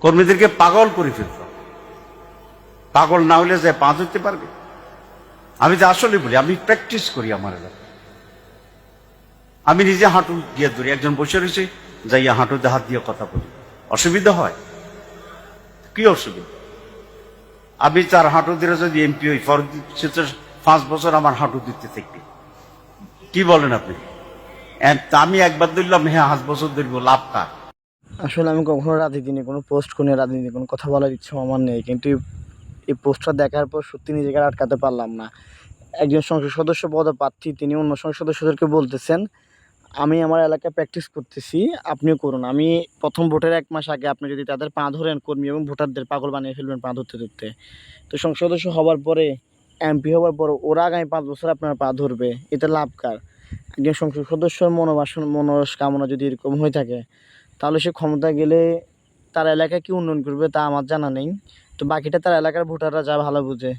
কর্মীদেরকে পাগল করে ফেলতে হবে। পাগল না হলে যে পা ধরতে পারবে? আমি যে আসলে বলি, আমি প্র্যাকটিস করি আমার এলাকায়। আমি নিজে হাঁটু দিয়ে ধরি, একজন বসে রয়েছে, যাইয়া হাঁটুতে হাত দিয়ে কথা বলি। অসুবিধা হয়? কি অসুবিধা? আমি 4 হাঁটু দিয়ে যদি এমপি হই, পরবর্তী 5 বছর আমার হাঁটু দিতে থাকবে। কি বলেন আপনি? আমি একবার ধরলাম, হ্যাঁ 5 বছর ধরবো, লাভ কার? আসলে আমি কখনো রাজনীতি নিয়ে কোনো পোস্ট করি না, রাজনীতি নিয়ে কোনো কথা বলার ইচ্ছা আমার নেই, কিন্তু এই পোস্টটা দেখার পর সত্যি নিজেকে আটকাতে পারলাম না। একজন সংসদ সদস্য পদপ্রার্থী তিনি অন্য সংসদ সদস্যদেরকে বলতেছেন, আমি আমার এলাকায় প্র্যাকটিস করতেছি, আপনিও করুন। আমি প্রথম ভোটের 1 মাস আগে আপনি যদি তাদের পা ধরেন, কর্মী এবং ভোটারদের পাগল বানিয়ে ফেলবেন পা ধরতে ধরতে। তো সংসদ সদস্য হওয়ার পরে, এমপি হওয়ার পর ওরা আগামী 5 বছর আপনার পা ধরবে, এতে লাভ কার? একজন সংসদ সদস্যর মনস্কামনা যদি এরকম হয়ে থাকে, তাহলে সে ক্ষমতায় গেলে তার এলাকায় কি উন্নয়ন করবে তা আমার জানা নেই। তো বাকিটা তার এলাকার ভোটাররা যা ভালো বুঝে।